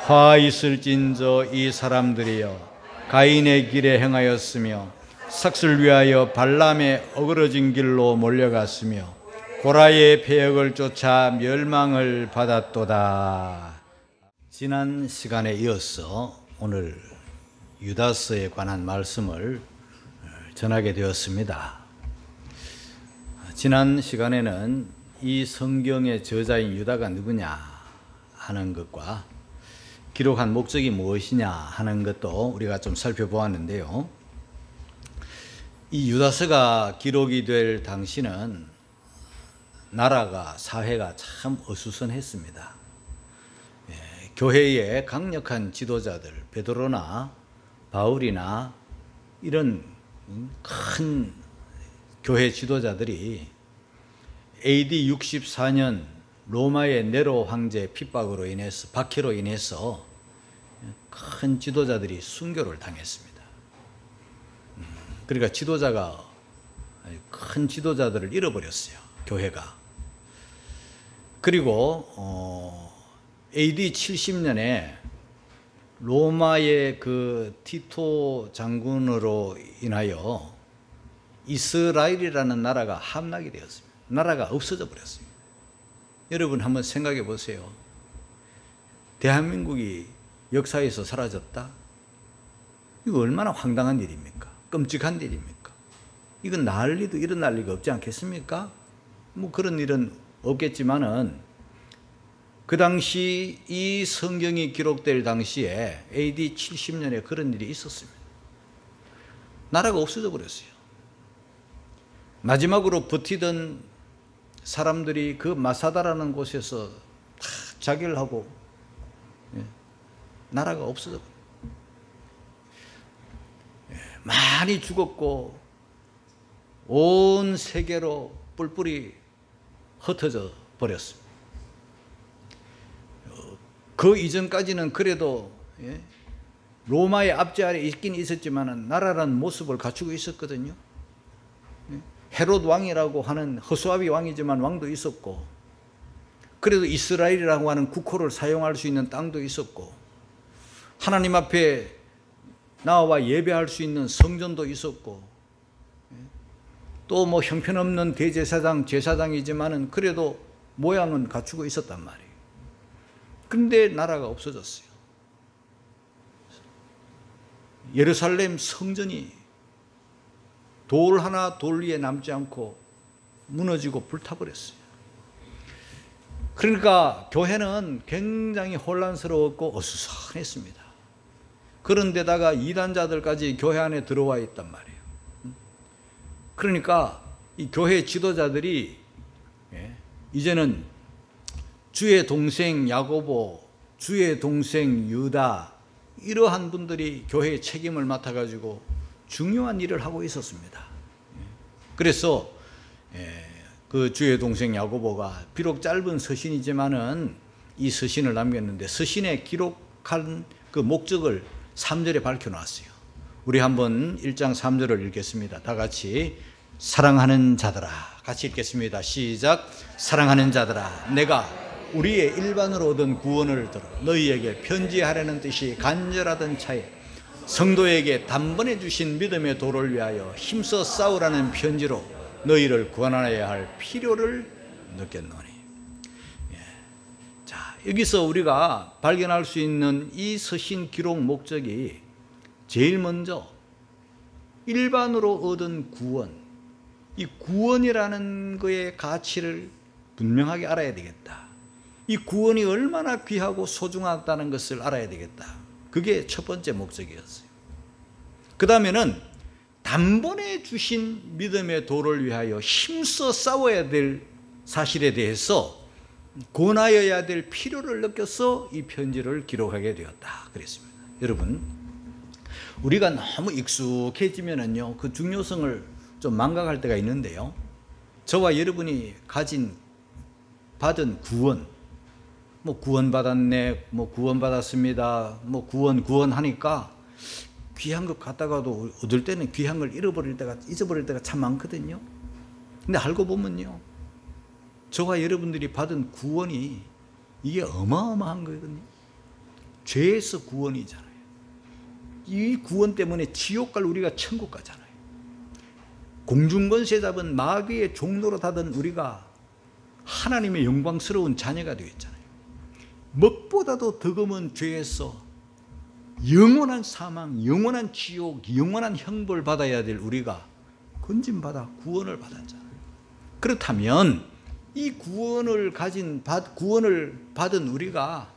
화 있을진저 이 사람들이여 가인의 길에 행하였으며 삭슬 위하여 발람의 어그러진 길로 몰려갔으며 고라의 패역을 쫓아 멸망을 받았도다. 지난 시간에 이어서 오늘 유다서에 관한 말씀을 전하게 되었습니다. 지난 시간에는 이 성경의 저자인 유다가 누구냐 하는 것과 기록한 목적이 무엇이냐 하는 것도 우리가 좀 살펴보았는데요. 이 유다서가 기록이 될 당시는 나라가, 사회가 참 어수선했습니다. 교회의 강력한 지도자들, 베드로나 바울이나 이런 큰 교회 지도자들이 AD 64년 로마의 네로 황제 핍박으로 인해서, 박해로 인해서 큰 지도자들이 순교를 당했습니다. 그러니까 지도자가, 큰 지도자들을 잃어버렸어요, 교회가. 그리고 AD 70년에 로마의 그 티토 장군으로 인하여 이스라엘이라는 나라가 함락이 되었습니다. 나라가 없어져 버렸어요. 여러분 한번 생각해 보세요. 대한민국이 역사에서 사라졌다? 이거 얼마나 황당한 일입니까? 끔찍한 일입니까? 이건 난리도 일어날 리가 없지 않겠습니까? 뭐 그런 일은 없겠지만은 그 당시 이 성경이 기록될 당시에 AD 70년에 그런 일이 있었습니다. 나라가 없어져 버렸어요. 마지막으로 버티던 사람들이 그 마사다라는 곳에서 다 자결을 하고 나라가 없어져 버렸어요. 많이 죽었고 온 세계로 뿔뿔이 흩어져 버렸습니다. 그 이전까지는 그래도 로마의 압제 아래 있긴 있었지만 나라라는 모습을 갖추고 있었거든요. 헤롯 왕이라고 하는 허수아비 왕이지만 왕도 있었고, 그래도 이스라엘이라고 하는 국호를 사용할 수 있는 땅도 있었고, 하나님 앞에 나와 예배할 수 있는 성전도 있었고, 또 뭐 형편없는 대제사장, 제사장이지만은 그래도 모양은 갖추고 있었단 말이에요. 근데 나라가 없어졌어요. 예루살렘 성전이 돌 하나 돌 위에 남지 않고 무너지고 불타버렸어요. 그러니까 교회는 굉장히 혼란스러웠고 어수선했습니다. 그런데다가 이단자들까지 교회 안에 들어와 있단 말이에요. 그러니까 이 교회 지도자들이 이제는 주의 동생 야고보, 주의 동생 유다, 이러한 분들이 교회의 책임을 맡아가지고 중요한 일을 하고 있었습니다. 그래서 그 주의 동생 야고보가 비록 짧은 서신이지만은 이 서신을 남겼는데, 서신에 기록한 그 목적을 3절에 밝혀놨어요. 우리 한번 1장 3절을 읽겠습니다. 다 같이. 사랑하는 자들아, 같이 읽겠습니다. 시작. 사랑하는 자들아, 내가 우리의 일반으로 얻은 구원을 들어 너희에게 편지하려는 뜻이 간절하던 차에 성도에게 단번에 주신 믿음의 도를 위하여 힘써 싸우라는 편지로 너희를 구원하여야 할 필요를 느꼈노니. 자, 여기서 우리가 발견할 수 있는 이 서신 기록 목적이 제일 먼저 일반으로 얻은 구원, 이 구원이라는 것의 가치를 분명하게 알아야 되겠다. 이 구원이 얼마나 귀하고 소중하다는 것을 알아야 되겠다. 그게 첫 번째 목적이었어요. 그 다음에는 단번에 주신 믿음의 도를 위하여 힘써 싸워야 될 사실에 대해서 권하여야 될 필요를 느껴서 이 편지를 기록하게 되었다 그랬습니다. 여러분, 우리가 너무 익숙해지면은요, 그 중요성을 좀 망각할 때가 있는데요, 저와 여러분이 받은 구원, 뭐 구원받았네, 뭐 구원받았습니다, 뭐 구원하니까 귀한 것 갖다가도 얻을 때는 귀한 걸 잊어버릴 때가 참 많거든요. 근데 알고 보면요, 저와 여러분들이 받은 구원이 이게 어마어마한 거거든요. 죄에서 구원이잖아요. 이 구원 때문에 지옥 갈 우리가 천국 가잖아요. 공중권세 잡은 마귀의 종노릇 하던 우리가 하나님의 영광스러운 자녀가 되었잖아요. 먹보다도 더 검은 죄에서 영원한 사망, 영원한 지옥, 영원한 형벌 받아야 될 우리가 건짐받아 구원을 받았잖아요. 그렇다면 이 구원을 받은 우리가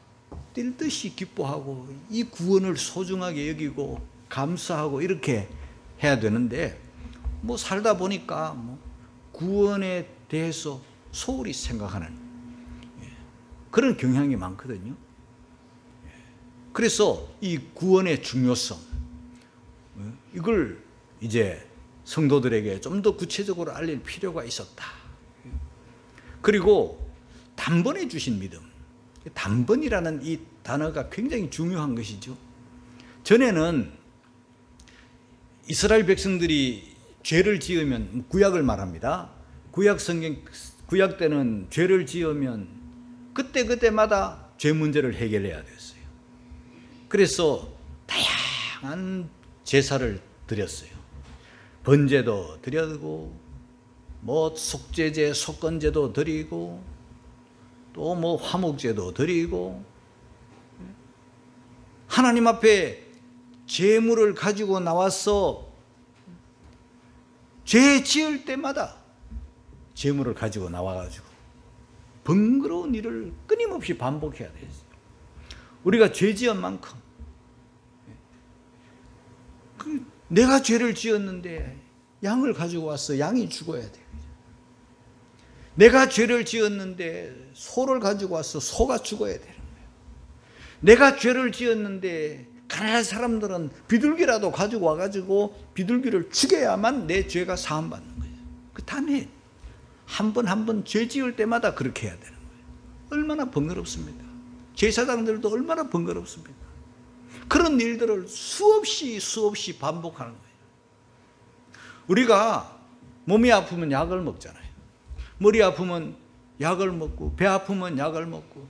뛸 듯이 기뻐하고 이 구원을 소중하게 여기고 감사하고 이렇게 해야 되는데, 뭐 살다 보니까 구원에 대해서 소홀히 생각하는 그런 경향이 많거든요. 그래서 이 구원의 중요성, 이걸 이제 성도들에게 좀 더 구체적으로 알릴 필요가 있었다. 그리고 단번에 주신 믿음, 단번이라는 이 단어가 굉장히 중요한 것이죠. 전에는 이스라엘 백성들이 죄를 지으면, 구약을 말합니다. 구약 때는 죄를 지으면 그때마다 죄 문제를 해결해야 됐어요. 그래서 다양한 제사를 드렸어요. 번제도 드리고, 속죄제, 속건제도 드리고, 또 화목제도 드리고, 하나님 앞에 제물을 가지고 나와서 죄 지을 때마다 제물을 가지고 나와가지고 번거로운 일을 끊임없이 반복해야 됐어요. 우리가 죄 지은 만큼, 내가 죄를 지었는데 양을 가지고 와서 양이 죽어야 돼요. 내가 죄를 지었는데 소를 가지고 와서 소가 죽어야 되는 거예요. 내가 죄를 지었는데 가난한 사람들은 비둘기라도 가지고 와가지고 비둘기를 죽여야만 내 죄가 사함받는 거예요. 그 다음에 한 번 죄 지을 때마다 그렇게 해야 되는 거예요. 얼마나 번거롭습니까? 제사장들도 얼마나 번거롭습니까? 그런 일들을 수없이 반복하는 거예요. 우리가 몸이 아프면 약을 먹잖아요. 머리 아프면 약을 먹고, 배 아프면 약을 먹고,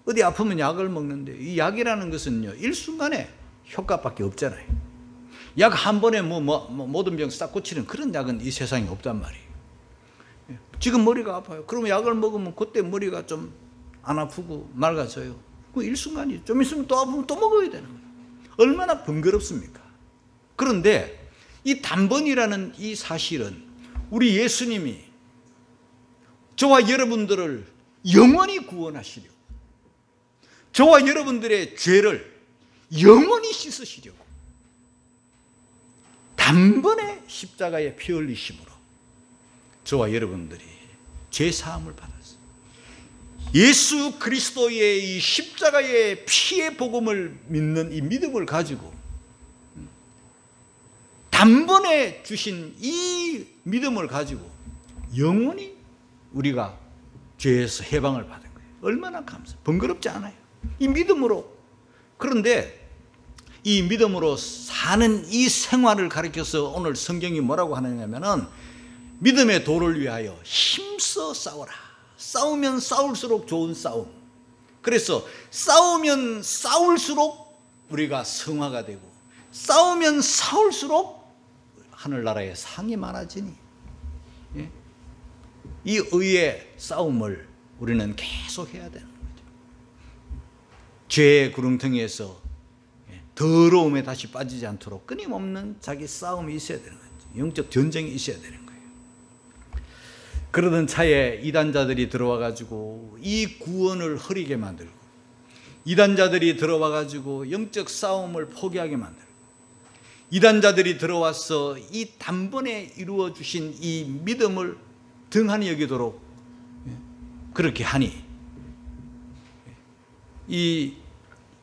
어디 아프면 약을 먹는데, 이 약이라는 것은요, 일순간에 효과밖에 없잖아요. 약 한 번에 모든 병 싹 고치는 그런 약은 이 세상에 없단 말이에요. 지금 머리가 아파요. 그러면 약을 먹으면 그때 머리가 좀 안 아프고 맑아져요. 그 일순간이죠. 좀 있으면 또 아프면 또 먹어야 되는 거예요. 얼마나 번거롭습니까? 그런데 이 단번이라는 이 사실은 우리 예수님이 저와 여러분들을 영원히 구원하시려고, 저와 여러분들의 죄를 영원히 씻으시려고 단번에 십자가에 피 흘리심으로 저와 여러분들이 죄 사함을 받았어요. 예수 그리스도의 이 십자가의 피의 복음을 믿는 이 믿음을 가지고 단번에 주신 이 믿음을 가지고 영원히 우리가 죄에서 해방을 받은 거예요. 얼마나 번거롭지 않아요. 이 믿음으로. 그런데 이 믿음으로 사는 이 생활을 가르쳐서 오늘 성경이 뭐라고 하느냐면은, 믿음의 도를 위하여 힘써 싸워라. 싸우면 싸울수록 좋은 싸움. 그래서 싸우면 싸울수록 우리가 성화가 되고, 싸우면 싸울수록 하늘나라에 상이 많아지니, 이 의의 싸움을 우리는 계속 해야 되는 거죠. 죄의 구렁텅이에서 더러움에 다시 빠지지 않도록 끊임없는 자기 싸움이 있어야 되는 거죠. 영적 전쟁이 있어야 되는 거예요. 그러던 차에 이단자들이 들어와 가지고 이 구원을 흐리게 만들고, 이단자들이 들어와 가지고 영적 싸움을 포기하게 만들고, 이단자들이 들어와서 이 단번에 이루어 주신 이 믿음을 등한히 여기도록 그렇게 하니, 이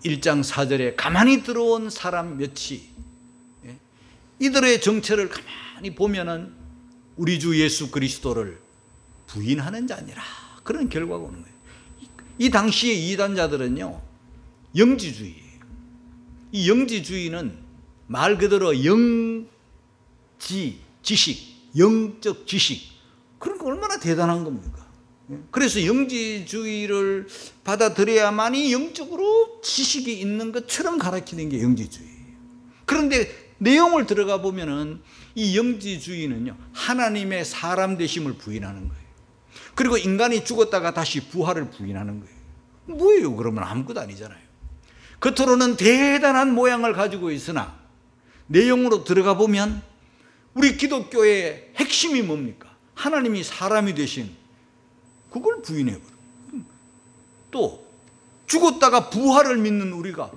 1장 4절에 가만히 들어온 사람 몇이 이들의 정체를 가만히 보면은 우리 주 예수 그리스도를 부인하는 자니라, 그런 결과가 오는 거예요. 이 당시의 이단자들은요, 영지주의예요. 이 영지주의는 말 그대로 지식, 영적 지식, 그러니까 얼마나 대단한 겁니까? 그래서 영지주의를 받아들여야만이 영적으로 지식이 있는 것처럼 가르치는 게 영지주의예요. 그런데 내용을 들어가 보면은 이 영지주의는요, 하나님의 사람 되심을 부인하는 거예요. 그리고 인간이 죽었다가 다시 부활을 부인하는 거예요. 뭐예요? 그러면 아무것도 아니잖아요. 겉으로는 대단한 모양을 가지고 있으나 내용으로 들어가 보면 우리 기독교의 핵심이 뭡니까? 하나님이 사람이 되신 그걸 부인해버려요. 또 죽었다가 부활을 믿는 우리가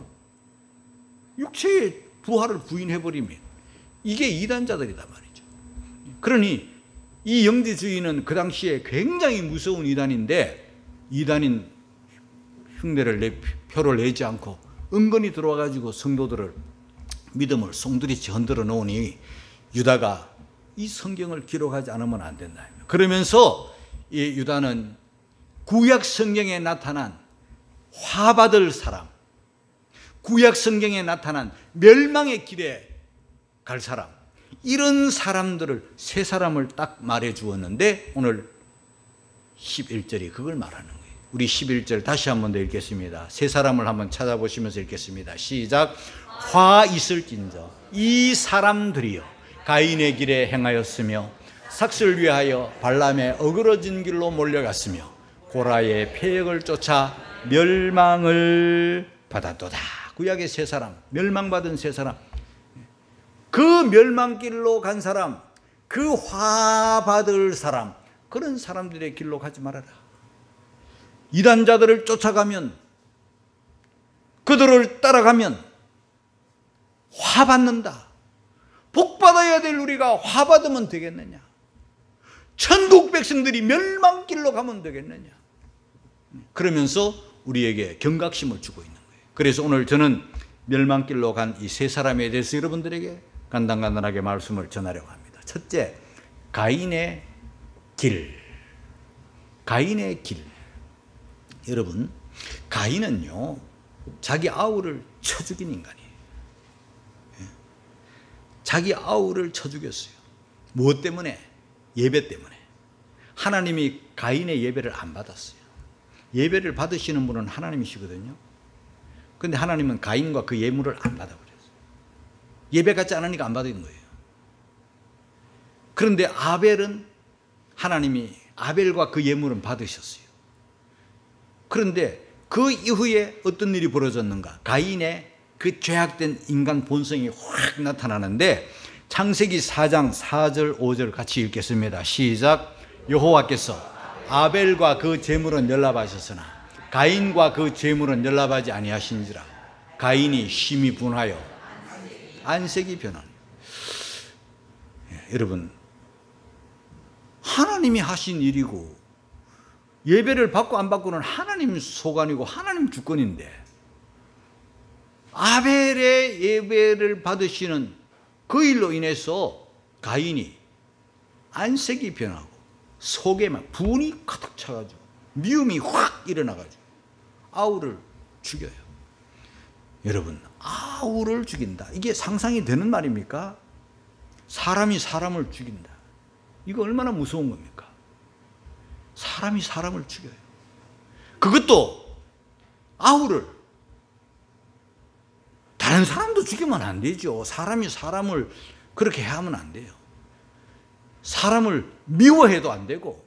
육체의 부활을 부인해버리면 이게 이단자들이다 말이죠. 그러니 이 영지주의는 그 당시에 굉장히 무서운 이단인데, 이단인 흉내를 표를 내지 않고 은근히 들어와가지고 성도들을 믿음을 송두리째 흔들어 놓으니 유다가 이 성경을 기록하지 않으면 안 된다. 그러면서 이 유다는 구약 성경에 나타난 화받을 사람, 구약 성경에 나타난 멸망의 길에 갈 사람, 이런 사람들을 세 사람을 딱 말해 주었는데 오늘 11절이 그걸 말하는 거예요. 우리 11절 다시 한번 더 읽겠습니다. 세 사람을 한번 찾아보시면서 읽겠습니다. 시작. 화 있을진저 이 사람들이여 가인의 길에 행하였으며 삭슬 위하여 발람의 어그러진 길로 몰려갔으며 고라의 폐역을 쫓아 멸망을 받았도다. 구약의 세 사람, 멸망받은 세 사람, 그 멸망길로 간 사람, 그 화 받을 사람, 그런 사람들의 길로 가지 말아라. 이단자들을 쫓아가면, 그들을 따라가면 화 받는다. 복 받아야 될 우리가 화 받으면 되겠느냐? 천국 백성들이 멸망길로 가면 되겠느냐? 그러면서 우리에게 경각심을 주고 있는 거예요. 그래서 오늘 저는 멸망길로 간 이 세 사람에 대해서 여러분들에게 간단하게 말씀을 전하려고 합니다. 첫째, 가인의 길. 가인의 길. 여러분, 가인은요, 자기 아우를 쳐 죽인 인간이에요. 자기 아우를 쳐 죽였어요. 무엇 때문에? 예배 때문에. 하나님이 가인의 예배를 안 받았어요. 예배를 받으시는 분은 하나님이시거든요. 그런데 하나님은 가인과 그 예물을 안 받아버렸어요. 예배 갖지 않으니까 안 받은 거예요. 그런데 아벨은 하나님이 아벨과 그 예물은 받으셨어요. 그런데 그 이후에 어떤 일이 벌어졌는가? 가인의 그 죄악된 인간 본성이 확 나타나는데 창세기 4장 4절 5절 같이 읽겠습니다. 시작. 여호와께서 아벨과 그 제물은 연락하셨으나 가인과 그 제물은 연락하지 아니하신지라. 가인이 심히 분하여 안색이 변한. 여러분, 하나님이 하신 일이고 예배를 받고 안 받고는 하나님 소관이고 하나님 주권인데, 아벨의 예배를 받으시는 그 일로 인해서 가인이 안색이 변하고 속에 막 분이 가득 차가지고 미움이 확 일어나가지고 아우를 죽여요. 여러분, 아우를 죽인다. 이게 상상이 되는 말입니까? 사람이 사람을 죽인다. 이거 얼마나 무서운 겁니까? 사람이 사람을 죽여요. 그것도 아우를. 다른 사람도 죽이면 안 되죠. 사람이 사람을 그렇게 하면 안 돼요. 사람을 미워해도 안 되고,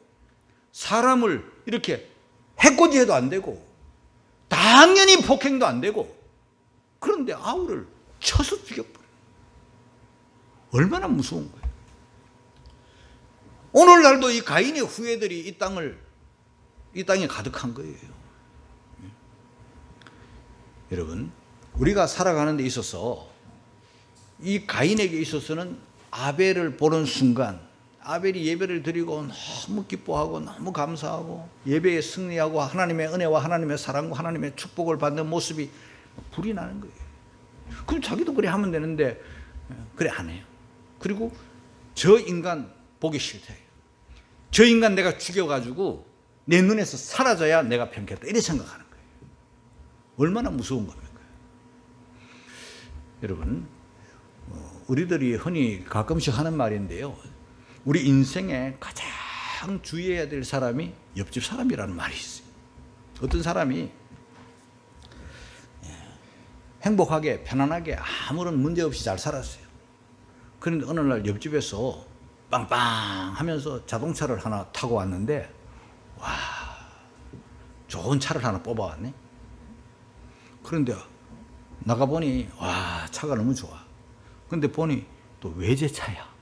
사람을 이렇게 해코지해도 안 되고, 당연히 폭행도 안 되고, 그런데 아우를 쳐서 죽여버려요. 얼마나 무서운 거예요. 오늘날도 이 가인의 후예들이 이 땅에 가득한 거예요. 여러분, 우리가 살아가는 데 있어서 이 가인에게 있어서는 아벨을 보는 순간, 아벨이 예배를 드리고 너무 기뻐하고 너무 감사하고 예배에 승리하고 하나님의 은혜와 하나님의 사랑과 하나님의 축복을 받는 모습이 불이 나는 거예요. 그럼 자기도 그래 하면 되는데 그래 안 해요. 그리고 저 인간 보기 싫다. 저 인간 내가 죽여가지고 내 눈에서 사라져야 내가 편겠다. 이렇게 생각하는 거예요. 얼마나 무서운 겁니까? 여러분, 우리들이 흔히 가끔씩 하는 말인데요. 우리 인생의 가장 가장 주의해야 될 사람이 옆집 사람이라는 말이 있어요. 어떤 사람이 행복하게 편안하게 아무런 문제 없이 잘 살았어요. 그런데 어느 날 옆집에서 빵빵 하면서 자동차를 하나 타고 왔는데, 와, 좋은 차를 하나 뽑아왔네. 그런데 나가보니 와, 차가 너무 좋아. 근데 보니 또 외제차야.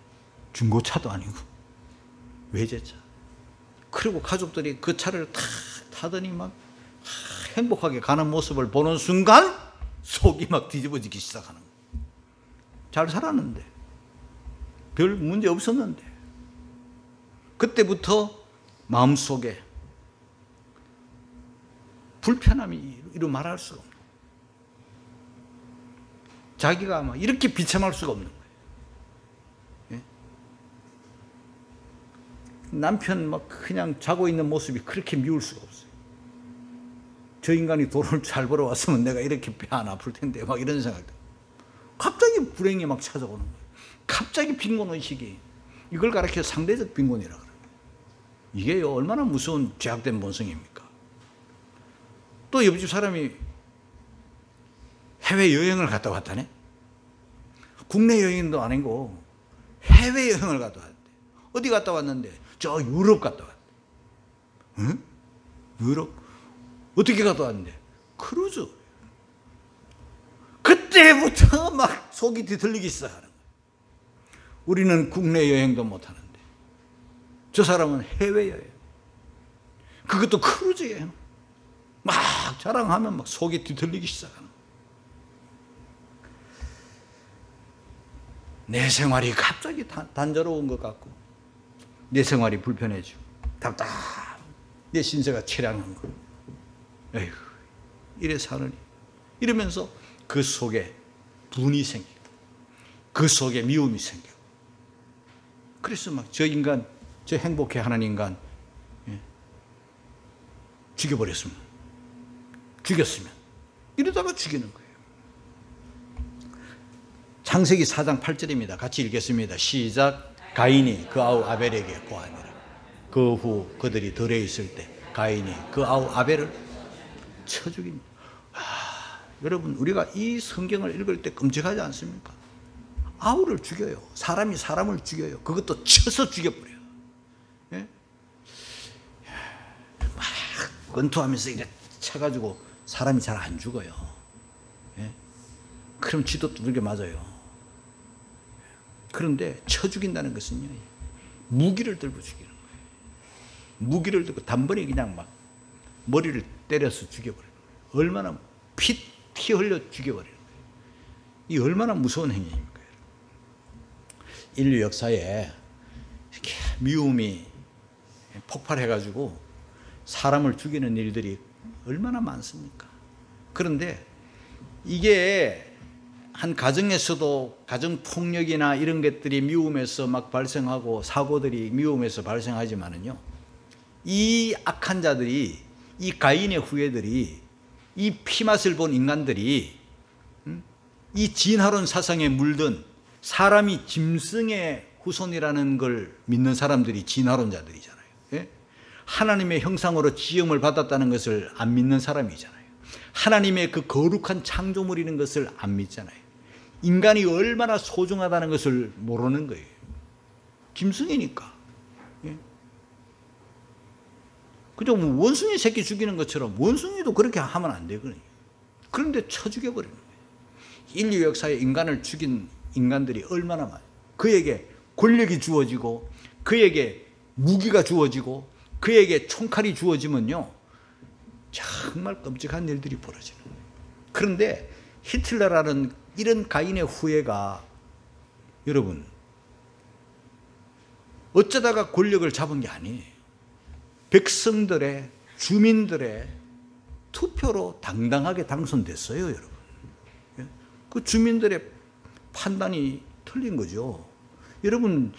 중고차도 아니고 외제차. 그리고 가족들이 그 차를 탁 타더니 막 행복하게 가는 모습을 보는 순간 속이 막 뒤집어지기 시작하는 거예요. 잘 살았는데, 별 문제 없었는데, 그때부터 마음속에 불편함이 이루 말할 수가 없는 거예요. 자기가 아마 이렇게 비참할 수가 없는 거예요. 예? 남편 막 그냥 자고 있는 모습이 그렇게 미울 수가 없어요. 저 인간이 돈을 잘 벌어왔으면 내가 이렇게 배 안 아플 텐데, 막 이런 생각도. 갑자기 불행이 막 찾아오는 거예요. 갑자기 빈곤의식이. 이걸 가르쳐 상대적 빈곤이라고 그래요. 이게요, 얼마나 무서운 죄악된 본성입니까? 또 옆집 사람이 해외여행을 갔다 왔다네? 국내 여행도 아니고 해외여행을 갔다 왔대. 어디 갔다 왔는데? 저 유럽 갔다 왔대. 응? 유럽? 어떻게 갔다 왔는데? 크루즈. 그때부터 막 속이 뒤틀리기 시작하는 거예요. 우리는 국내 여행도 못하는데 저 사람은 해외여행, 그것도 크루즈 여행, 막 자랑하면 막 속이 뒤틀리기 시작하는 거예요. 내 생활이 갑자기 단조로운 것 같고, 내 생활이 불편해지고 답답, 내 신세가 처량한 거. 에휴, 이래 사느니. 이러면서 그 속에 분이 생기고, 그 속에 미움이 생기고. 그래서 막 저 인간, 저 행복해 하는 인간, 죽였으면 이러다가 죽이는 거예요. 창세기 4장 8절입니다. 같이 읽겠습니다. 시작. 가인이 그 아우 아벨에게 고하니라. 그 후 그들이 들에 있을 때 가인이 그 아우 아벨을 쳐 죽입니다. 여러분, 우리가 이 성경을 읽을 때 끔찍하지 않습니까? 아우를 죽여요. 사람이 사람을 죽여요. 그것도 쳐서 죽여버려요. 예? 막 권투하면서 이렇게 쳐가지고 사람이 잘 안 죽어요. 예? 그럼 쥐도 두들겨 맞아요. 그런데 쳐 죽인다는 것은요, 무기를 들고 죽이는 거예요. 무기를 들고 단번에 그냥 막 머리를 때려서 죽여버리는 거예요. 얼마나 피 흘려 죽여버리는 거예요. 이 얼마나 무서운 행위입니까? 인류 역사에 이렇게 미움이 폭발해가지고 사람을 죽이는 일들이 얼마나 많습니까? 그런데 이게 한 가정에서도 가정폭력이나 이런 것들이 미움에서 막 발생하고 사고들이 미움에서 발생하지만은요, 이 악한 자들이, 이 가인의 후예들이, 이 피맛을 본 인간들이, 이 진화론 사상에 물든, 사람이 짐승의 후손이라는 걸 믿는 사람들이 진화론자들이잖아요. 예? 하나님의 형상으로 지음을 받았다는 것을 안 믿는 사람이잖아요. 하나님의 그 거룩한 창조물이라는 것을 안 믿잖아요. 인간이 얼마나 소중하다는 것을 모르는 거예요. 짐승이니까. 예? 그죠? 뭐 원숭이 새끼 죽이는 것처럼 원숭이도 그렇게 하면 안 되거든요. 그런데 쳐 죽여버리는 거예요. 인류 역사에 인간을 죽인 인간들이 얼마나 많아요. 그에게 권력이 주어지고, 그에게 무기가 주어지고, 그에게 총칼이 주어지면요, 정말 끔찍한 일들이 벌어지는 거예요. 그런데 히틀러라는 이런 가인의 후예가, 여러분, 어쩌다가 권력을 잡은 게 아니에요. 백성들의, 주민들의 투표로 당당하게 당선됐어요, 여러분. 그 주민들의 판단이 틀린 거죠. 여러분,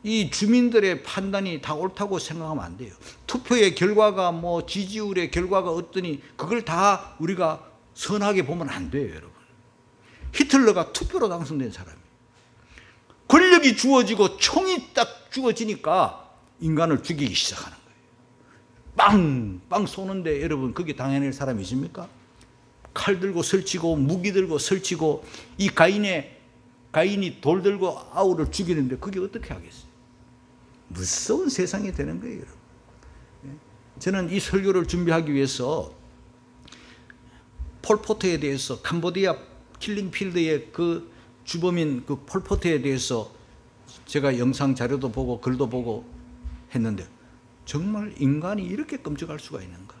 이 주민들의 판단이 다 옳다고 생각하면 안 돼요. 투표의 결과가 뭐 지지율의 결과가 어떠니 그걸 다 우리가 선하게 보면 안 돼요, 여러분. 히틀러가 투표로 당선된 사람이에요. 권력이 주어지고 총이 딱 주어지니까 인간을 죽이기 시작하는 거예요. 빵! 빵 쏘는데 여러분 그게 당해낼 사람이 있습니까? 칼 들고 설치고 무기 들고 설치고 이 가인이 돌 들고 아우를 죽이는데 그게 어떻게 하겠어요? 무서운 세상이 되는 거예요, 여러분. 저는 이 설교를 준비하기 위해서 폴포트에 대해서 캄보디아 킬링필드의 그 주범인 그 폴포트에 대해서 제가 영상 자료도 보고 글도 보고 했는데 정말 인간이 이렇게 끔찍할 수가 있는가?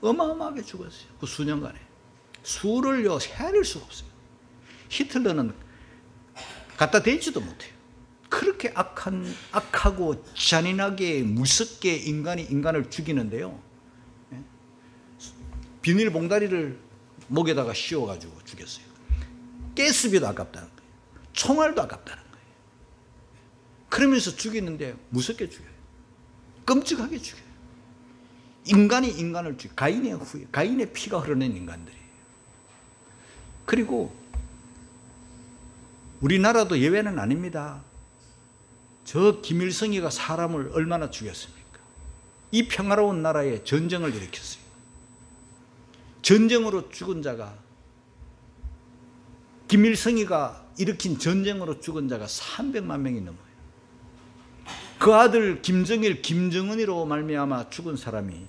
어마어마하게 죽었어요. 그 수년간에. 수를요 헤아릴 수가 없어요. 히틀러는 갖다 대지도 못해요. 그렇게 악하고 잔인하게 무섭게 인간을 죽이는데요. 비닐봉다리를 목에다가 씌워가지고 죽였어요. 가스비도 아깝다는 거예요. 총알도 아깝다는 거예요. 그러면서 죽이는데 무섭게 죽여요. 끔찍하게 죽여요. 인간이 인간을 죽여요. 가인의 피가 흐르는 인간들이에요. 그리고 우리나라도 예외는 아닙니다. 저 김일성이가 사람을 얼마나 죽였습니까? 이 평화로운 나라에 전쟁을 일으켰어요. 전쟁으로 죽은 자가, 김일성이가 일으킨 전쟁으로 죽은 자가 300만 명이 넘어요. 그 아들 김정일, 김정은이로 말미암아 죽은 사람이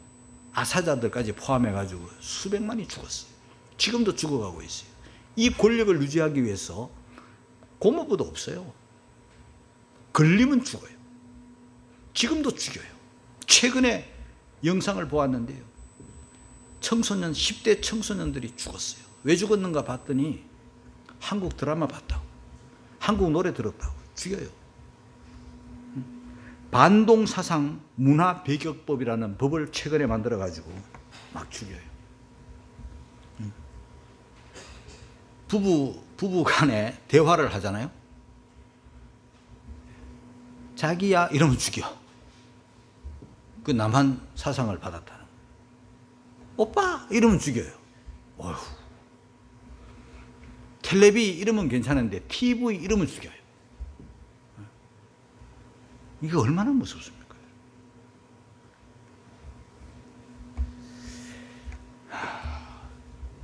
아사자들까지 포함해가지고 수백만이 죽었어요. 지금도 죽어가고 있어요. 이 권력을 유지하기 위해서 고모부도 없어요. 걸리면 죽어요. 지금도 죽여요. 최근에 영상을 보았는데요. 10대 청소년들이 죽었어요. 왜 죽었는가 봤더니 한국 드라마 봤다고, 한국 노래 들었다고 죽여요. 반동사상 문화배격법이라는 법을 최근에 만들어가지고 막 죽여요. 부부 간에 대화를 하잖아요. 자기야 이러면 죽여. 그 남한 사상을 받았다는 거예요. 오빠 이러면 죽여요. 어휴. 텔레비 이러면 괜찮은데 TV 이러면 죽여요. 이게 얼마나 무섭습니까?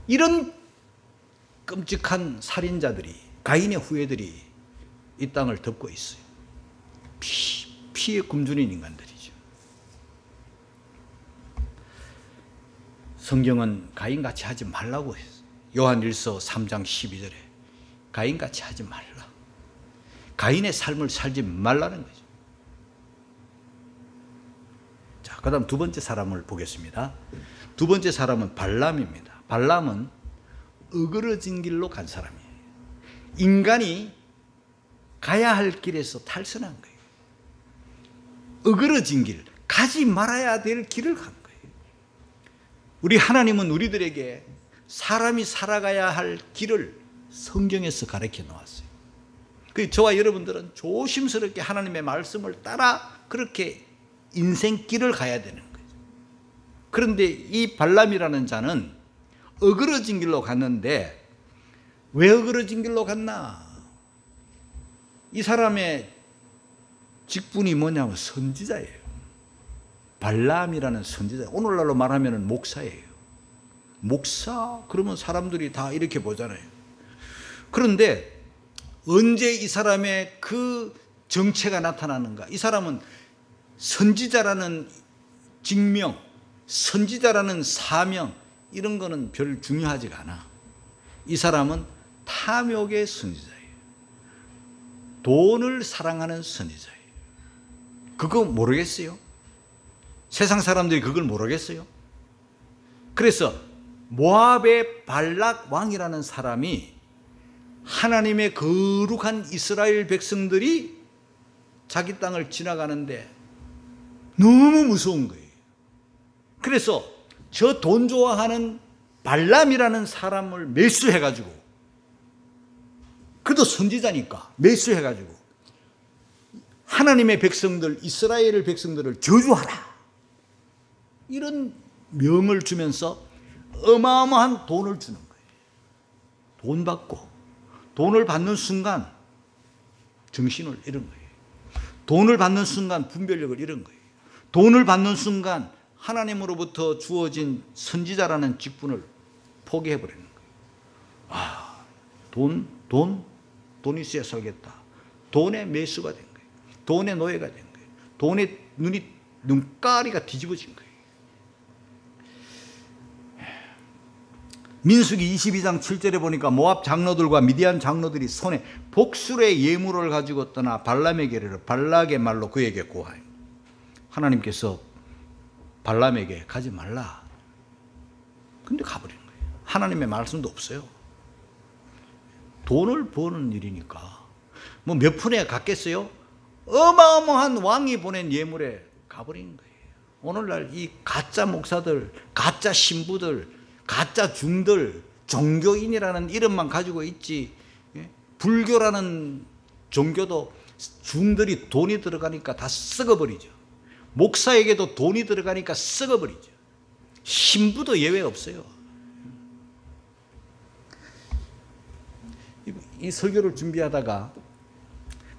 이런 끔찍한 살인자들이, 가인의 후예들이 이 땅을 덮고 있어요. 피에 굶주린 인간들이죠. 성경은 가인같이 하지 말라고 했어요. 요한일서 3장 12절에 가인같이 하지 말라. 가인의 삶을 살지 말라는 거죠. 자, 그 다음 두 번째 사람을 보겠습니다. 두 번째 사람은 발람입니다. 발람은 어그러진 길로 간 사람이에요. 인간이 가야 할 길에서 탈선한 거예요. 어그러진 길, 가지 말아야 될 길을 간 거예요. 우리 하나님은 우리들에게 사람이 살아가야 할 길을 성경에서 가르쳐 놓았어요. 그 저와 여러분들은 조심스럽게 하나님의 말씀을 따라 그렇게 인생길을 가야 되는 거예요. 그런데 이 발람이라는 자는 어그러진 길로 갔는데 왜 어그러진 길로 갔나? 이 사람의 직분이 뭐냐면 선지자예요. 발람이라는 선지자. 오늘날로 말하면 목사예요. 목사? 그러면 사람들이 다 이렇게 보잖아요. 그런데 언제 이 사람의 그 정체가 나타나는가? 이 사람은 선지자라는 직명, 선지자라는 사명, 이런 거는 별 중요하지가 않아. 이 사람은 탐욕의 선지자예요. 돈을 사랑하는 선지자예요. 그거 모르겠어요? 세상 사람들이 그걸 모르겠어요? 그래서 모압의 발락 왕이라는 사람이 하나님의 거룩한 이스라엘 백성들이 자기 땅을 지나가는데 너무 무서운 거예요. 그래서 저 돈 좋아하는 발람이라는 사람을 매수해가지고, 그도 선지자니까 매수해가지고 하나님의 백성들, 이스라엘 백성들을 저주하라, 이런 명을 주면서 어마어마한 돈을 주는 거예요. 돈 받고, 돈을 받는 순간 정신을 잃은 거예요. 돈을 받는 순간 분별력을 잃은 거예요. 돈을 받는 순간 하나님으로부터 주어진 선지자라는 직분을 포기해버리는 거예요. 돈 있어야 살겠다. 돈의 매수가 된 거예요. 돈의 노예가 된 거예요. 돈의 눈가리가 뒤집어진 거예요. 민수기 22장 7절에 보니까 모압 장로들과 미디안 장로들이 손에 복술의 예물을 가지고 떠나 발람에게 이르러 발락의 말로 그에게 고하여. 하나님께서 발람에게 가지 말라. 근데 가버린 거예요. 하나님의 말씀도 없어요. 돈을 버는 일이니까 뭐 몇 푼에 갔겠어요? 어마어마한 왕이 보낸 예물에 가버린 거예요. 오늘날 이 가짜 목사들, 가짜 신부들, 가짜 중들, 종교인이라는 이름만 가지고 있지, 불교라는 종교도 중들이 돈이 들어가니까 다 썩어버리죠. 목사에게도 돈이 들어가니까 썩어버리죠. 신부도 예외 없어요. 이 설교를 준비하다가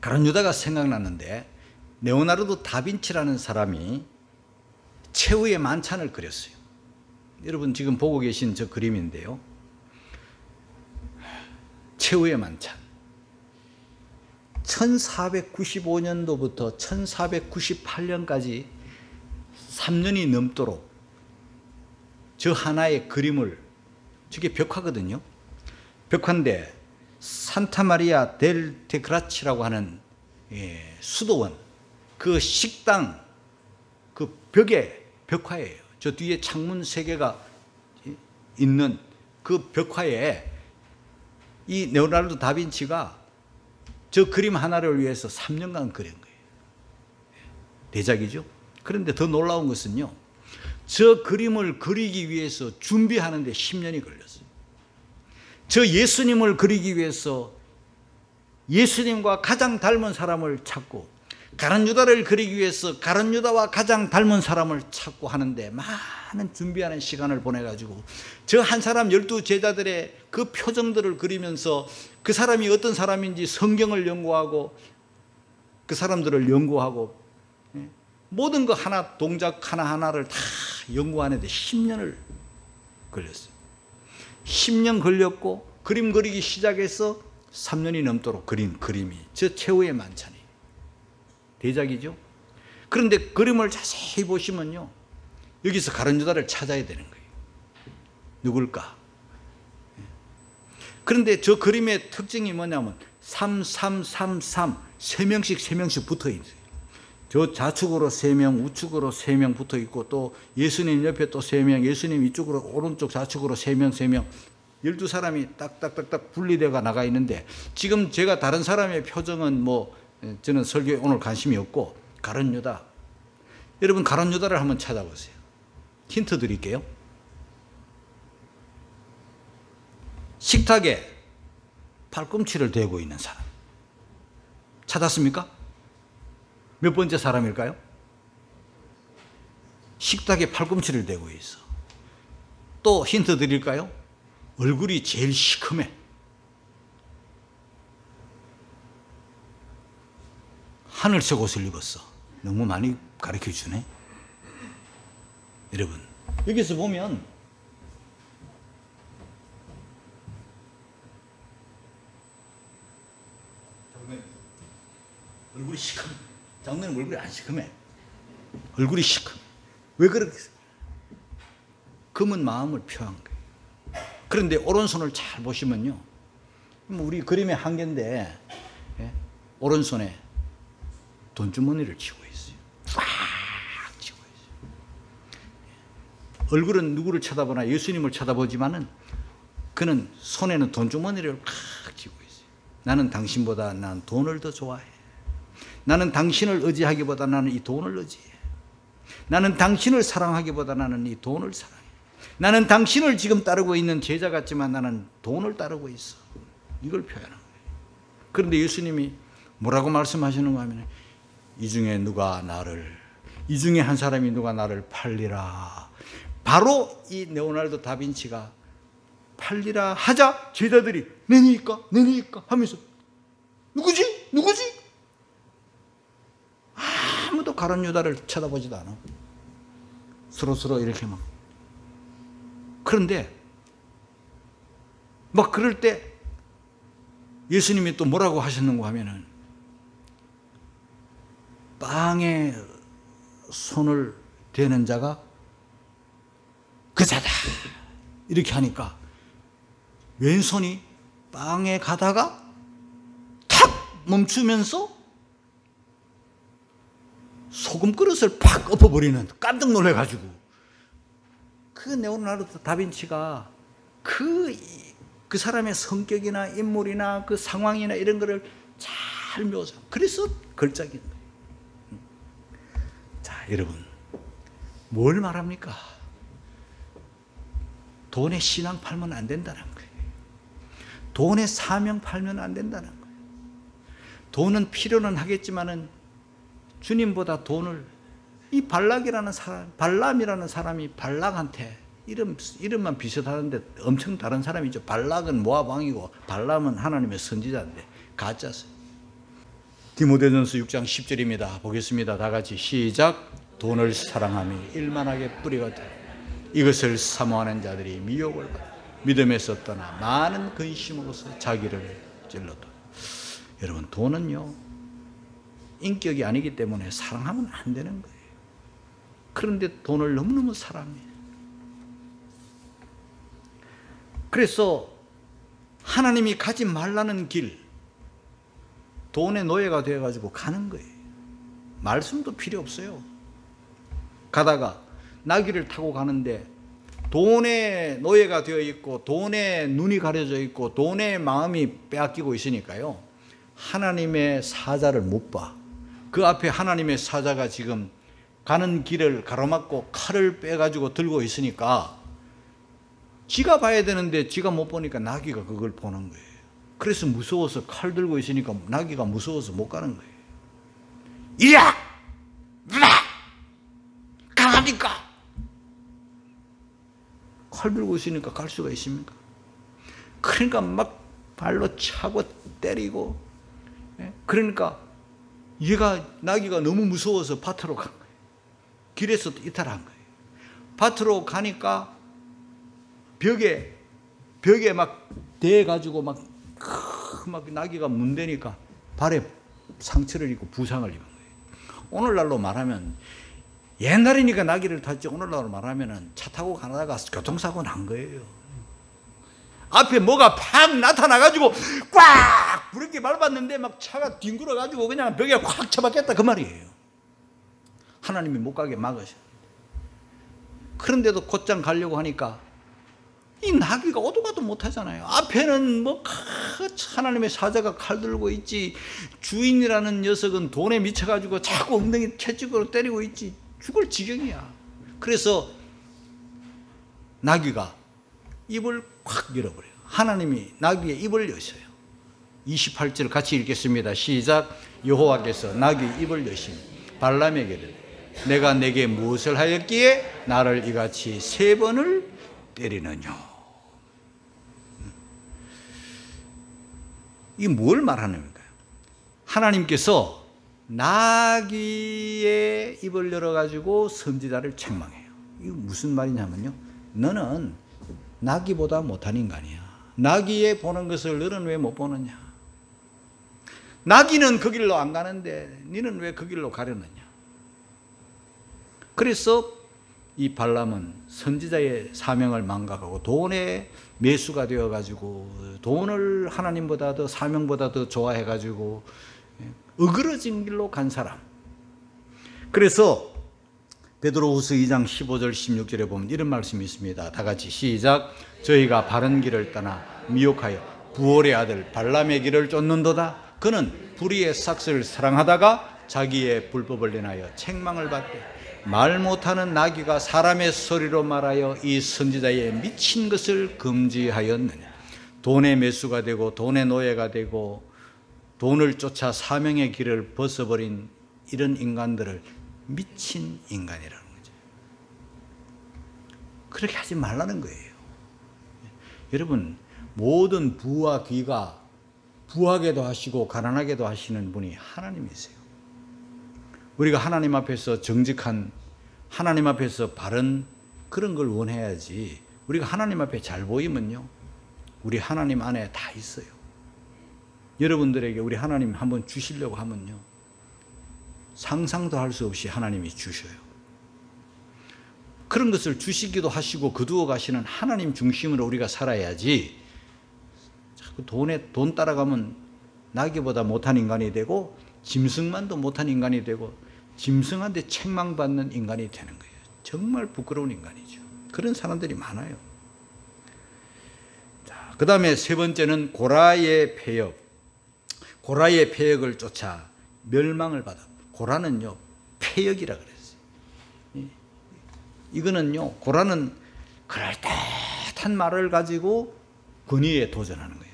가룟 유다가 생각났는데, 레오나르도 다빈치라는 사람이 최후의 만찬을 그렸어요. 여러분 지금 보고 계신 저 그림인데요. 최후의 만찬. 1495년도부터 1498년까지 3년이 넘도록 저 하나의 그림을, 저게 벽화거든요. 벽화인데 산타마리아 델 데그라치라고 하는 수도원, 그 식당 그 벽에 벽화예요. 저 뒤에 창문 3개가 있는 그 벽화에 이 레오나르도 다빈치가 저 그림 하나를 위해서 3년간 그린 거예요. 대작이죠. 그런데 더 놀라운 것은요, 저 그림을 그리기 위해서 준비하는데 10년이 걸렸어요. 저 예수님을 그리기 위해서 예수님과 가장 닮은 사람을 찾고, 가룟 유다를 그리기 위해서 가룟 유다와 가장 닮은 사람을 찾고 하는데 많은 준비하는 시간을 보내가지고 저 한 사람 12제자들의 그 표정들을 그리면서 그 사람이 어떤 사람인지 성경을 연구하고 그 사람들을 연구하고 모든 거 하나, 동작 하나하나를 다 연구하는데 10년을 걸렸어요. 10년 걸렸고 그림 그리기 시작해서 3년이 넘도록 그린 그림이 저 최후의 만찬이 대작이죠. 그런데 그림을 자세히 보시면요, 여기서 가룟 유다를 찾아야 되는 거예요. 누굴까? 그런데 저 그림의 특징이 뭐냐면 3333 3명씩 붙어 있어요. 저 좌측으로 3명, 우측으로 3명 붙어 있고, 또 예수님 옆에 또 3명, 예수님 이쪽으로 오른쪽 좌측으로 3명 12사람이 딱딱딱딱 분리되어 나가 있는데, 지금 제가 다른 사람의 표정은 뭐 저는 설교에 오늘 관심이 없고, 가룟 유다, 여러분 가룟 유다를 한번 찾아보세요. 힌트 드릴게요. 식탁에 팔꿈치를 대고 있는 사람 찾았습니까? 몇 번째 사람일까요? 식탁에 팔꿈치를 대고 있어. 또 힌트 드릴까요? 얼굴이 제일 시커매. 하늘색 옷을 입었어. 너무 많이 가르쳐 주네. 여러분 여기서 보면 얼굴이 시커매. 장로님 얼굴이 안 시커매. 얼굴이 시커매. 왜 그렇게? 검은 마음을 표한 거예요. 그런데 오른손을 잘 보시면요, 우리 그림의 한계인데 오른손에 돈주머니를 쥐고 있어요. 꽉 쥐고 있어요. 얼굴은 누구를 쳐다보나? 예수님을 쳐다보지만은 그는 손에는 돈주머니를 꽉 쥐고 있어요. 나는 당신보다 난 돈을 더 좋아해. 나는 당신을 의지하기보다 나는 이 돈을 의지해. 나는 당신을 사랑하기보다 나는 이 돈을 사랑해. 나는 당신을 지금 따르고 있는 제자 같지만 나는 돈을 따르고 있어. 이걸 표현한 거예요. 그런데 예수님이 뭐라고 말씀하시는가 하면, 이 중에 한 사람이 누가 나를 팔리라. 바로 이 레오나르도 다빈치가 팔리라 하자 제자들이 내니까 하면서 누구지? 가룟 유다를 쳐다보지도 않아. 서로 이렇게 막. 그런데 막 그럴 때 예수님이 또 뭐라고 하셨는가 하면은 빵에 손을 대는 자가 그자다 이렇게 하니까 왼손이 빵에 가다가 탁 멈추면서 소금 그릇을 팍 엎어버리는, 깜짝 놀래가지고. 그 레오나르도 다빈치가 그 사람의 성격이나 인물이나 그 상황이나 이런 거를 잘 묘사. 그래서 걸작인 거예요. 자, 여러분, 뭘 말합니까? 돈에 신앙 팔면 안 된다는 거예요. 돈에 사명 팔면 안 된다는 거예요. 돈은 필요는 하겠지만은 주님보다 돈을, 이 발람이라는 사람이 발락한테 이름만 비슷하는데 엄청 다른 사람이죠. 발락은 모압 왕이고 발람은 하나님의 선지자인데 가짜세요. 디모데전서 6장 10절입니다. 보겠습니다. 다 같이 시작. 돈을 사랑함이 일만하게 뿌리가 돼 이것을 사모하는 자들이 미혹을 받아 믿음에서 떠나 많은 근심으로서 자기를 찔렀다. 여러분, 돈은요 인격이 아니기 때문에 사랑하면 안 되는 거예요. 그런데 돈을 너무너무 사랑해요. 그래서 하나님이 가지 말라는 길, 돈의 노예가 되어가지고 가는 거예요. 말씀도 필요 없어요. 가다가 나귀를 타고 가는데 돈의 노예가 되어 있고 돈의 눈이 가려져 있고 돈의 마음이 빼앗기고 있으니까요, 하나님의 사자를 못 봐. 그 앞에 하나님의 사자가 지금 가는 길을 가로막고 칼을 빼가지고 들고 있으니까 지가 봐야 되는데 지가 못 보니까 나귀가 그걸 보는 거예요. 그래서 무서워서 칼 들고 있으니까 나귀가 무서워서 못 가는 거예요. 이리야! 누나! 가라니까! 칼 들고 있으니까 갈 수가 있습니까? 그러니까 막 발로 차고 때리고, 그러니까 나귀가 너무 무서워서 밭으로 간 거예요. 길에서 이탈한 거예요. 밭으로 가니까 벽에 막 대가지고 막 나귀가 문대니까 발에 상처를 입고 부상을 입은 거예요. 오늘날로 말하면, 옛날이니까 나귀를 탔지, 오늘날로 말하면 차 타고 가다가 교통사고 난 거예요. 앞에 뭐가 팍 나타나가지고 꽉 브레이크 밟았는데 막 차가 뒹굴어가지고 그냥 벽에 확 쳐박혔다 그 말이에요. 하나님이 못 가게 막으셔. 그런데도 곧장 가려고 하니까 이 나귀가 오도 가도 못하잖아요. 앞에는 뭐 하나님의 사자가 칼 들고 있지, 주인이라는 녀석은 돈에 미쳐가지고 자꾸 엉덩이 채찍으로 때리고 있지, 죽을 지경이야. 그래서 나귀가 입을 확 열어버려요. 하나님이 나귀의 입을 여셔요. 28절 같이 읽겠습니다. 시작. 여호와께서 나귀 입을 여시니 발람에게 이르되 내가 내게 무엇을 하였기에 나를 이같이 3번을 때리느냐. 이게 뭘 말하는 건가요? 하나님께서 나귀의 입을 열어가지고 선지자를 책망해요. 이게 무슨 말이냐면요, 너는 나귀보다 못한 인간이야. 나귀에 보는 것을 너는 왜 못 보느냐. 나귀는 그 길로 안 가는데 너는 왜 그 길로 가려느냐. 그래서 이 발람은 선지자의 사명을 망각하고 돈의 매수가 되어가지고 돈을 하나님보다 더 사명보다 더 좋아해가지고 어그러진 길로 간 사람. 그래서 베드로후서 2장 15절 16절에 보면 이런 말씀이 있습니다. 다 같이 시작. 저희가 바른 길을 떠나 미혹하여 부올의 아들 발람의 길을 쫓는도다. 그는 불의의 삭스를 사랑하다가 자기의 불법을 인하여 책망을 받되 말 못하는 나귀가 사람의 소리로 말하여 이 선지자의 미친 것을 금지하였느냐. 돈의 매수가 되고 돈의 노예가 되고 돈을 쫓아 사명의 길을 벗어버린 이런 인간들을 미친 인간이라는 거죠. 그렇게 하지 말라는 거예요. 여러분, 모든 부와 귀가 부하게도 하시고 가난하게도 하시는 분이 하나님이세요. 우리가 하나님 앞에서 정직한, 하나님 앞에서 바른 그런 걸 원해야지. 우리가 하나님 앞에 잘 보이면요, 우리 하나님 안에 다 있어요. 여러분들에게 우리 하나님 한번 주시려고 하면요, 상상도 할 수 없이 하나님이 주셔요. 그런 것을 주시기도 하시고 거두어 가시는 하나님 중심으로 우리가 살아야지, 자꾸 돈 따라가면 나귀보다 못한 인간이 되고 짐승만도 못한 인간이 되고 짐승한테 책망받는 인간이 되는 거예요. 정말 부끄러운 인간이죠. 그런 사람들이 많아요. 자, 그 다음에 세 번째는 고라의 폐역. 고라의 폐역을 쫓아 멸망을 받아. 고라는요, 폐역이라 그랬어요. 이거는요, 고라는 그럴듯한 말을 가지고 권위에 도전하는 거예요.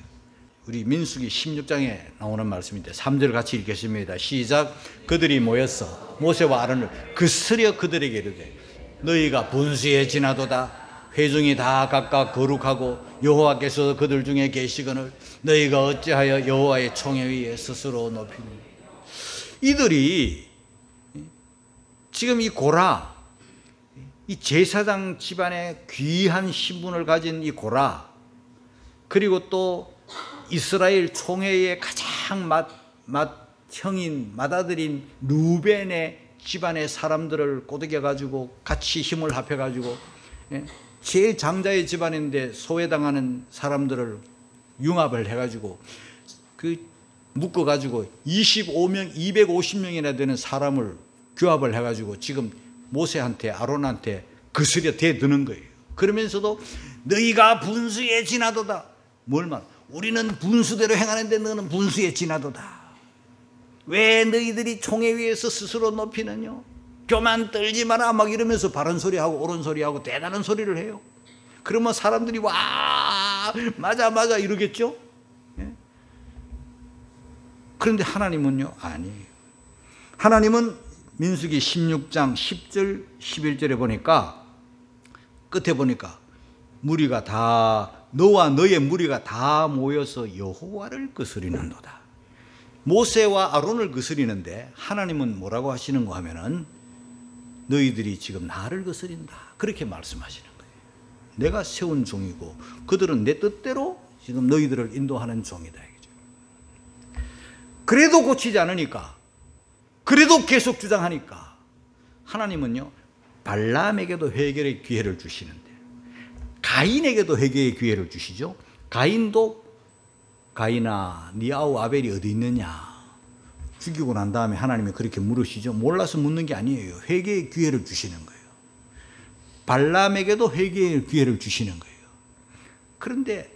우리 민수기 16장에 나오는 말씀인데 3절 같이 읽겠습니다. 시작. 그들이 모였어 모세와 아론을 그스려 그들에게 이르되 너희가 분수에 지나도다. 회중이 다 각각 거룩하고 여호와께서 그들 중에 계시거늘 너희가 어찌하여 여호와의 총에 위에 스스로 높이니. 이들이 지금 이 고라, 이 제사장 집안의 귀한 신분을 가진 이 고라, 그리고 또 이스라엘 총회의 가장 맏형인 맏아들인 루벤의 집안의 사람들을 꼬드겨 가지고 같이 힘을 합해 가지고 제일 장자의 집안인데 소외당하는 사람들을 융합을 해 가지고 묶어 가지고 250명이나 되는 사람을 규합을 해 가지고 지금 모세한테 아론한테 거스려 대드는 거예요. 그러면서도 너희가 분수에 지나도다. 뭘 말? 우리는 분수대로 행하는데 너는 분수에 지나도다. 왜 너희들이 총에 위에서 스스로 높이느냐? 교만 떨지 마라 막 이러면서 바른 소리하고 옳은 소리하고 대단한 소리를 해요. 그러면 사람들이 와 맞아 이러겠죠. 예? 그런데 하나님은요, 아니에요. 하나님은 민수기 16장 10절 11절에 보니까 끝에 보니까 무리가 다 너와 너의 무리가 다 모여서 여호와를 거스리는도다. 모세와 아론을 거스리는데 하나님은 뭐라고 하시는가 하면은 너희들이 지금 나를 거스린다. 그렇게 말씀하시는 거예요. 내가 세운 종이고 그들은 내 뜻대로 지금 너희들을 인도하는 종이다. 그래도 고치지 않으니까, 그래도 계속 주장하니까 하나님은요, 발람에게도 회개의 기회를 주시는데 가인에게도 회개의 기회를 주시죠. 가인도 가인아 네 아우 아벨이 어디 있느냐 죽이고 난 다음에 하나님이 그렇게 물으시죠. 몰라서 묻는 게 아니에요. 회개의 기회를 주시는 거예요. 발람에게도 회개의 기회를 주시는 거예요. 그런데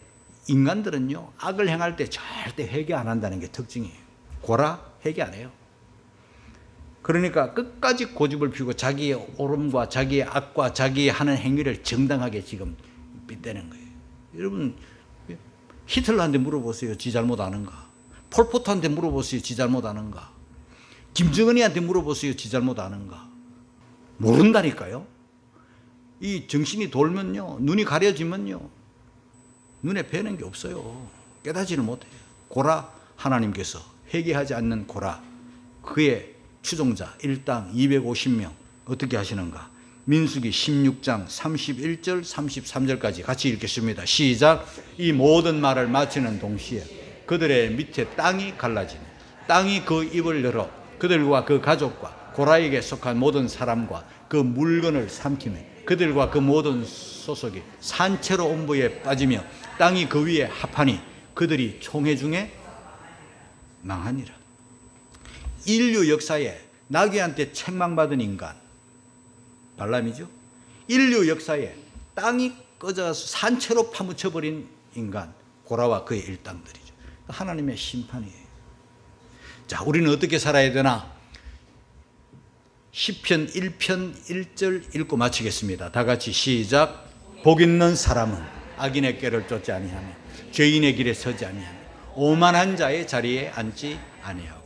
인간들은요, 악을 행할 때 절대 회개 안 한다는 게 특징이에요. 고라 회개 안 해요. 그러니까 끝까지 고집을 피우고 자기의 옳음과 자기의 악과 자기의 하는 행위를 정당하게 지금 빗대는 거예요. 여러분 히틀러한테 물어보세요. 지 잘못 아는가? 폴포트한테 물어보세요. 지 잘못 아는가? 김정은이한테 물어보세요. 지 잘못 아는가? 모른다니까요. 이 정신이 돌면요, 눈이 가려지면요, 눈에 뵈는 게 없어요. 깨닫지를 못해요. 고라, 하나님께서 회개하지 않는 고라, 그의 추종자 일당 250명 어떻게 하시는가? 민수기 16장 31절 33절까지 같이 읽겠습니다. 시작. 이 모든 말을 마치는 동시에 그들의 밑에 땅이 갈라지네. 땅이 그 입을 열어 그들과 그 가족과 고라에게 속한 모든 사람과 그 물건을 삼키매 그들과 그 모든 소속이 산채로 온부에 빠지며 땅이 그 위에 합하니 그들이 총회 중에 망하니라. 인류 역사에 나귀한테 책망받은 인간 발람이죠. 인류 역사에 땅이 꺼져서 산채로 파묻혀버린 인간 고라와 그의 일당들이죠. 하나님의 심판이에요. 자, 우리는 어떻게 살아야 되나? 시편 1편 1절 읽고 마치겠습니다. 다 같이 시작. 복 있는 사람은 악인의 꾀를 쫓지 아니하며 죄인의 길에 서지 아니하며 오만한 자의 자리에 앉지 아니하고